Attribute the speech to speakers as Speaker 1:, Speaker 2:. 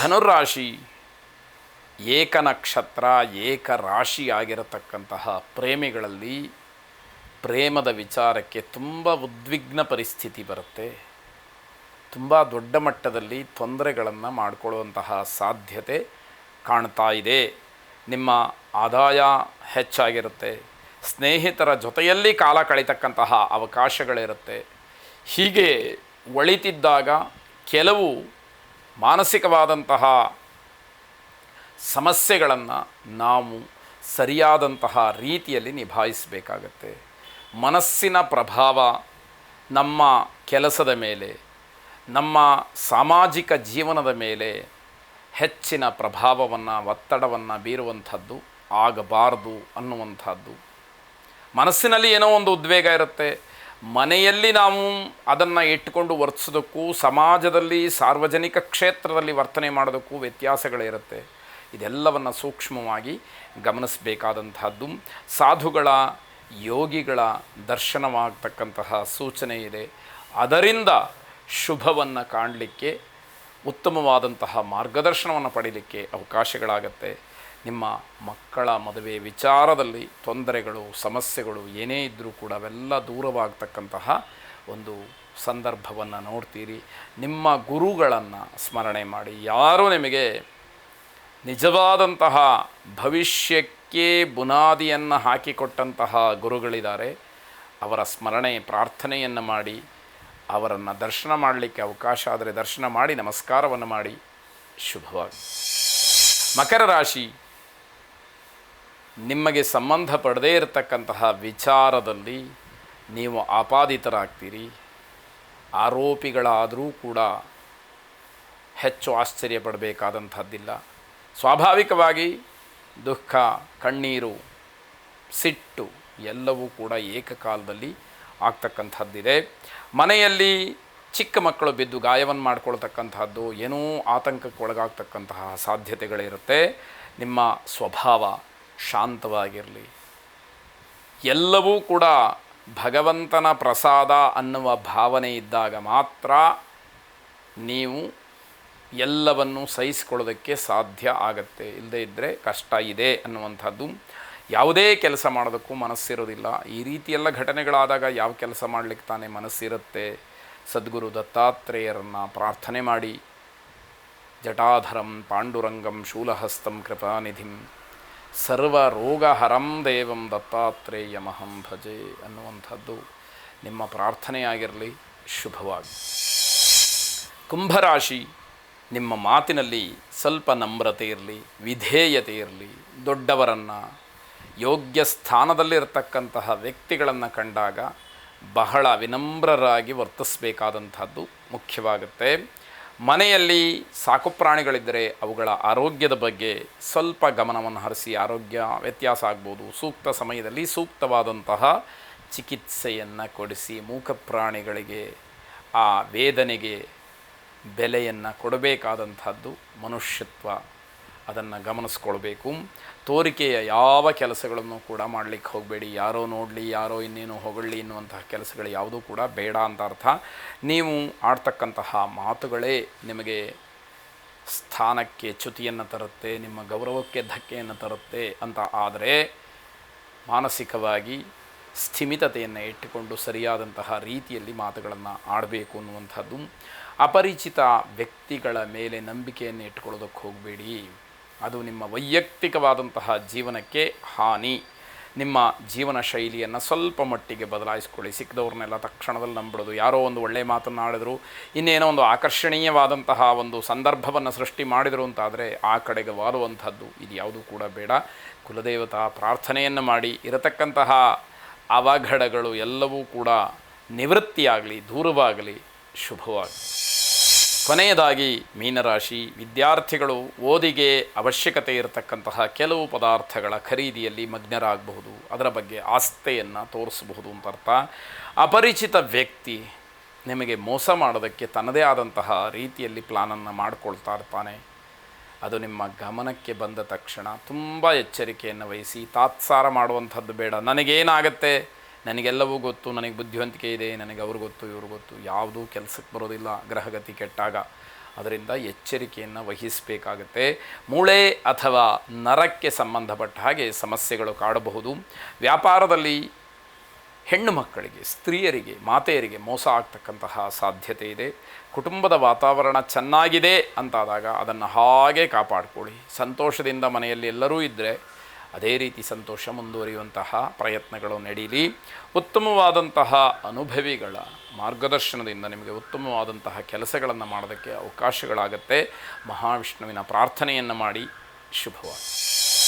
Speaker 1: ಧನುರಾಶಿ ಏಕನಕ್ಷತ್ರ ಏಕರಾಶಿ ಆಗಿರತಕ್ಕಂತಹ ಪ್ರೇಮಿಗಳಲ್ಲಿ ಪ್ರೇಮದ ವಿಚಾರಕ್ಕೆ ತುಂಬ ಉದ್ವಿಗ್ನ ಪರಿಸ್ಥಿತಿ ಬರುತ್ತೆ. ತುಂಬ ದೊಡ್ಡ ಮಟ್ಟದಲ್ಲಿ ತೊಂದರೆಗಳನ್ನು ಮಾಡಿಕೊಳ್ಳುವಂತಹ ಸಾಧ್ಯತೆ ಕಾಣ್ತಾ ಇದೆ. ನಿಮ್ಮ ಆದಾಯ ಹೆಚ್ಚಾಗಿರುತ್ತೆ, ಸ್ನೇಹಿತರ ಜೊತೆಯಲ್ಲಿ ಕಾಲ ಕಳೀತಕ್ಕಂತಹ ಅವಕಾಶಗಳಿರುತ್ತೆ. ಹೀಗೆ ಒಳಿತಿದ್ದಾಗ ಕೆಲವು ಮಾನಸಿಕವಾದಂತಹ ಸಮಸ್ಯೆಗಳನ್ನು ನಾವು ಸರಿಯಾದಂತಹ ರೀತಿಯಲ್ಲಿ ನಿಭಾಯಿಸಬೇಕಾಗತ್ತೆ. ಮನಸ್ಸಿನ ಪ್ರಭಾವ ನಮ್ಮ ಕೆಲಸದ ಮೇಲೆ, ನಮ್ಮ ಸಾಮಾಜಿಕ ಜೀವನದ ಮೇಲೆ ಹೆಚ್ಚಿನ ಪ್ರಭಾವವನ್ನು, ಒತ್ತಡವನ್ನು ಬೀರುವಂಥದ್ದು ಆಗಬಾರ್ದು ಅನ್ನುವಂಥದ್ದು. ಮನಸ್ಸಿನಲ್ಲಿ ಏನೋ ಒಂದು ಉದ್ವೇಗ ಇರುತ್ತೆ. ಮನೆಯಲ್ಲಿ ನಾವು ಅದನ್ನು ಇಟ್ಟುಕೊಂಡು ವರ್ತಿಸೋದಕ್ಕೂ, ಸಮಾಜದಲ್ಲಿ ಸಾರ್ವಜನಿಕ ಕ್ಷೇತ್ರದಲ್ಲಿ ವರ್ತನೆ ಮಾಡೋದಕ್ಕೂ ವ್ಯತ್ಯಾಸಗಳಿರುತ್ತೆ. ಇದೆಲ್ಲವನ್ನು ಸೂಕ್ಷ್ಮವಾಗಿ ಗಮನಿಸಬೇಕಾದಂಥದ್ದು. ಸಾಧುಗಳ, ಯೋಗಿಗಳ ದರ್ಶನವಾಗತಕ್ಕಂತಹ ಸೂಚನೆ ಇದೆ. ಅದರಿಂದ ಶುಭವನ್ನು ಕಾಣಲಿಕ್ಕೆ, ಉತ್ತಮವಾದಂತಹ ಮಾರ್ಗದರ್ಶನವನ್ನು ಪಡೀಲಿಕ್ಕೆ ಅವಕಾಶಗಳಾಗತ್ತೆ. ನಿಮ್ಮ ಮಕ್ಕಳ ಮದುವೆ ವಿಚಾರದಲ್ಲಿ ತೊಂದರೆಗಳು, ಸಮಸ್ಯೆಗಳು ಏನೇ ಇದ್ದರೂ ಕೂಡ ಅವೆಲ್ಲ ದೂರವಾಗತಕ್ಕಂತಹ ಒಂದು ಸಂದರ್ಭವನ್ನು ನೋಡ್ತೀರಿ. ನಿಮ್ಮ ಗುರುಗಳನ್ನು ಸ್ಮರಣೆ ಮಾಡಿ. ಯಾರು ನಿಮಗೆ ನಿಜವಾದಂತಹ ಭವಿಷ್ಯಕ್ಕೆ ಬುನಾದಿಯನ್ನು ಹಾಕಿಕೊಟ್ಟಂತಹ ಗುರುಗಳಿದ್ದಾರೆ, ಅವರ ಸ್ಮರಣೆ, ಪ್ರಾರ್ಥನೆಯನ್ನು ಮಾಡಿ, ಅವರನ್ನು ದರ್ಶನ ಮಾಡಲಿಕ್ಕೆ ಅವಕಾಶ ಆದರೆ ದರ್ಶನ ಮಾಡಿ, ನಮಸ್ಕಾರವನ್ನು ಮಾಡಿ. ಶುಭವಾಗಿ. ಮಕರ ರಾಶಿ, ನಿಮಗೆ ಸಂಬಂಧಪಡದೇ ಇರತಕ್ಕಂತಹ ವಿಚಾರದಲ್ಲಿ ನೀವು ಆಪಾದಿತರಾಗ್ತೀರಿ. ಆರೋಪಿಗಳಾದರೂ ಕೂಡ ಹೆಚ್ಚು ಆಶ್ಚರ್ಯಪಡಬೇಕಾದಂಥದ್ದಿಲ್ಲ. ಸ್ವಾಭಾವಿಕವಾಗಿ ದುಃಖ, ಕಣ್ಣೀರು, ಸಿಟ್ಟು ಎಲ್ಲವೂ ಕೂಡ ಏಕಕಾಲದಲ್ಲಿ ಆಗ್ತಕ್ಕಂಥದ್ದಿದೆ. ಮನೆಯಲ್ಲಿ ಚಿಕ್ಕ ಮಕ್ಕಳು ಬಿದ್ದು ಗಾಯವನ್ನು ಮಾಡಿಕೊಳ್ತಕ್ಕಂಥದ್ದು, ಏನೋ ಆತಂಕಕ್ಕೆ ಒಳಗಾಗ್ತಕ್ಕಂತಹ ಸಾಧ್ಯತೆಗಳಿರುತ್ತೆ. ನಿಮ್ಮ ಸ್ವಭಾವ ಶಾಂತವಾಗಿರಲಿ. ಎಲ್ಲವೂ ಕೂಡ ಭಗವಂತನ ಪ್ರಸಾದ ಅನ್ನುವ ಭಾವನೆ ಇದ್ದಾಗ ಮಾತ್ರ ನೀವು ಎಲ್ಲವನ್ನು ಸಹಿಸಿಕೊಳ್ಳೋದಕ್ಕೆ ಸಾಧ್ಯ ಆಗತ್ತೆ. ಇಲ್ಲದೇ ಇದ್ದರೆ ಕಷ್ಟ ಇದೆ ಅನ್ನುವಂಥದ್ದು. ಯಾವುದೇ ಕೆಲಸ ಮಾಡೋದಕ್ಕೂ ಮನಸ್ಸಿರೋದಿಲ್ಲ. ಈ ರೀತಿಯೆಲ್ಲ ಘಟನೆಗಳಾದಾಗ ಯಾವ ಕೆಲಸ ಮಾಡಲಿಕ್ಕೆ ತಾನೇ ಮನಸ್ಸಿರುತ್ತೆ. ಸದ್ಗುರು ದತ್ತಾತ್ರೇಯರನ್ನು ಪ್ರಾರ್ಥನೆ ಮಾಡಿ. ಜಟಾಧರಂ ಪಾಂಡುರಂಗಂ ಶೂಲಹಸ್ತಂ ಕೃಪಾನಿಧಿಂ ಸರ್ವರೋಗಹರಂ ದೇವಂ ದತ್ತಾತ್ರೇಯಮಹಂ ಭಜೆ ಅನ್ನುವಂಥದ್ದು ನಿಮ್ಮ ಪ್ರಾರ್ಥನೆಯಾಗಿರಲಿ. ಶುಭವಾಗಿ. ಕುಂಭರಾಶಿ, ನಿಮ್ಮ ಮಾತಿನಲ್ಲಿ ಸ್ವಲ್ಪ ನಮ್ರತೆ ಇರಲಿ, ವಿಧೇಯತೆ ಇರಲಿ. ದೊಡ್ಡವರನ್ನು, ಯೋಗ್ಯ ಸ್ಥಾನದಲ್ಲಿರತಕ್ಕಂತಹ ವ್ಯಕ್ತಿಗಳನ್ನು ಕಂಡಾಗ ಬಹಳ ವಿನಮ್ರರಾಗಿ ವರ್ತಿಸಬೇಕಾದಂಥದ್ದು ಮುಖ್ಯವಾಗುತ್ತೆ. ಮನೆಯಲ್ಲಿ ಸಾಕು ಪ್ರಾಣಿಗಳಿದ್ದರೆ ಅವುಗಳ ಆರೋಗ್ಯದ ಬಗ್ಗೆ ಸ್ವಲ್ಪ ಗಮನವನ್ನು ಹರಿಸಿ. ಆರೋಗ್ಯ ವ್ಯತ್ಯಾಸ ಆಗ್ಬೋದು. ಸೂಕ್ತ ಸಮಯದಲ್ಲಿ ಸೂಕ್ತವಾದಂತಹ ಚಿಕಿತ್ಸೆಯನ್ನು ಕೊಡಿಸಿ. ಮೂಕ ಪ್ರಾಣಿಗಳಿಗೆ ಆ ವೇದನೆಗೆ ಬೆಲೆಯನ್ನು ಕೊಡಬೇಕಾದಂಥದ್ದು ಮನುಷ್ಯತ್ವ. ಅದನ್ನು ಗಮನಿಸ್ಕೊಳ್ಬೇಕು. ತೋರಿಕೆಯ ಯಾವ ಕೆಲಸಗಳನ್ನು ಕೂಡ ಮಾಡಲಿಕ್ಕೆ ಹೋಗಬೇಡಿ. ಯಾರೋ ನೋಡಲಿ, ಯಾರೋ ಇನ್ನೇನು ಹೊಗಳಿ ಎನ್ನುವಂತಹ ಕೆಲಸಗಳು ಯಾವುದೂ ಕೂಡ ಬೇಡ ಅಂತ ಅರ್ಥ. ನೀವು ಆಡ್ತಕ್ಕಂತಹ ಮಾತುಗಳೇ ನಿಮಗೆ ಸ್ಥಾನಕ್ಕೆ ಚ್ಯುತಿಯನ್ನು ತರುತ್ತೆ, ನಿಮ್ಮ ಗೌರವಕ್ಕೆ ಧಕ್ಕೆಯನ್ನು ತರುತ್ತೆ ಅಂತ ಆದರೆ ಮಾನಸಿಕವಾಗಿ ಸ್ಥಿಮಿತತೆಯನ್ನು ಇಟ್ಟುಕೊಂಡು ಸರಿಯಾದಂತಹ ರೀತಿಯಲ್ಲಿ ಮಾತುಗಳನ್ನು ಆಡಬೇಕು ಅನ್ನುವಂಥದ್ದು. ಅಪರಿಚಿತ ವ್ಯಕ್ತಿಗಳ ಮೇಲೆ ನಂಬಿಕೆಯನ್ನು ಇಟ್ಕೊಳ್ಳೋದಕ್ಕೆ ಹೋಗಬೇಡಿ. ಅದು ನಿಮ್ಮ ವೈಯಕ್ತಿಕವಾದಂತಹ ಜೀವನಕ್ಕೆ ಹಾನಿ. ನಿಮ್ಮ ಜೀವನ ಶೈಲಿಯನ್ನು ಸ್ವಲ್ಪ ಮಟ್ಟಿಗೆ ಬದಲಾಯಿಸ್ಕೊಳ್ಳಿ. ಸಿಕ್ಕದವ್ರನ್ನೆಲ್ಲ ತಕ್ಷಣದಲ್ಲಿ ನಂಬಿಡೋದು. ಯಾರೋ ಒಂದು ಒಳ್ಳೆಯ ಮಾತನ್ನು ಆಡಿದ್ರು, ಇನ್ನೇನೋ ಒಂದು ಆಕರ್ಷಣೀಯವಾದಂತಹ ಒಂದು ಸಂದರ್ಭವನ್ನು ಸೃಷ್ಟಿ ಮಾಡಿದರು ಅಂತಾದರೆ ಆ ಕಡೆಗೆ ವಾಲುವಂಥದ್ದು ಇದು ಯಾವುದೂ ಕೂಡ ಬೇಡ. ಕುಲದೇವತಾ ಪ್ರಾರ್ಥನೆಯನ್ನು ಮಾಡಿ. ಇರತಕ್ಕಂತಹ ಅವಘಡಗಳು ಎಲ್ಲವೂ ಕೂಡ ನಿವೃತ್ತಿಯಾಗಲಿ, ದೂರವಾಗಲಿ. ಶುಭವಾಗಿ. ಕೊನೆಯದಾಗಿ ಮೀನರಾಶಿ, ವಿದ್ಯಾರ್ಥಿಗಳು ಓದಿಗೆ ಅವಶ್ಯಕತೆ ಇರತಕ್ಕಂತಹ ಕೆಲವು ಪದಾರ್ಥಗಳ ಖರೀದಿಯಲ್ಲಿ ಮಗ್ನರಾಗಬಹುದು. ಅದರ ಬಗ್ಗೆ ಆಸ್ಥೆಯನ್ನು ತೋರಿಸಬಹುದು ಅಂತ ಅರ್ಥ. ಅಪರಿಚಿತ ವ್ಯಕ್ತಿ ನಿಮಗೆ ಮೋಸ ಮಾಡೋದಕ್ಕೆ ತನ್ನದೇ ಆದಂತಹ ರೀತಿಯಲ್ಲಿ ಪ್ಲಾನನ್ನು ಮಾಡಿಕೊಳ್ತಾ ಇರ್ತಾನೆ. ಅದು ನಿಮ್ಮ ಗಮನಕ್ಕೆ ಬಂದ ತಕ್ಷಣ ತುಂಬ ಎಚ್ಚರಿಕೆಯನ್ನು ವಹಿಸಿ. ತಾತ್ಸಾರ ಮಾಡುವಂಥದ್ದು ಬೇಡ. ನನಗೇನಾಗತ್ತೆ, ನನಗೆಲ್ಲವೂ ಗೊತ್ತು, ನನಗೆ ಬುದ್ಧಿವಂತಿಕೆ ಇದೆ, ನನಗೆ ಅವ್ರು ಗೊತ್ತು, ಇವ್ರು ಗೊತ್ತು, ಯಾವುದೂ ಕೆಲಸಕ್ಕೆ ಬರೋದಿಲ್ಲ ಗ್ರಹಗತಿ ಕೆಟ್ಟಾಗ ಅದರಿಂದ ಎಚ್ಚರಿಕೆಯನ್ನು ವಹಿಸಬೇಕಾಗತ್ತೆ. ಮೂಳೆ ಅಥವಾ ನರಕ್ಕೆ ಸಂಬಂಧಪಟ್ಟ ಹಾಗೆ ಸಮಸ್ಯೆಗಳು ಕಾಡಬಹುದು. ವ್ಯಾಪಾರದಲ್ಲಿ ಹೆಣ್ಣು ಮಕ್ಕಳಿಗೆ, ಸ್ತ್ರೀಯರಿಗೆ, ಮಾತೆಯರಿಗೆ ಮೋಸ ಆಗ್ತಕ್ಕಂತಹ ಸಾಧ್ಯತೆ ಇದೆ. ಕುಟುಂಬದ ವಾತಾವರಣ ಚೆನ್ನಾಗಿದೆ ಅಂತಾದಾಗ ಅದನ್ನು ಹಾಗೆ ಕಾಪಾಡಿಕೊಳ್ಳಿ. ಸಂತೋಷದಿಂದ ಮನೆಯಲ್ಲಿ ಎಲ್ಲರೂ ಇದ್ದರೆ ಅದೇ ರೀತಿ ಸಂತೋಷ ಮುಂದುವರಿಯುವಂತಹ ಪ್ರಯತ್ನಗಳು ನಡೀಲಿ. ಉತ್ತಮವಾದಂತಹ ಅನುಭವಿಗಳ ಮಾರ್ಗದರ್ಶನದಿಂದ ನಿಮಗೆ ಉತ್ತಮವಾದಂತಹ ಕೆಲಸಗಳನ್ನು ಮಾಡೋದಕ್ಕೆ ಅವಕಾಶಗಳಾಗತ್ತೆ. ಮಹಾವಿಷ್ಣುವಿನ ಪ್ರಾರ್ಥನೆಯನ್ನು ಮಾಡಿ. ಶುಭವಾಗಲಿ.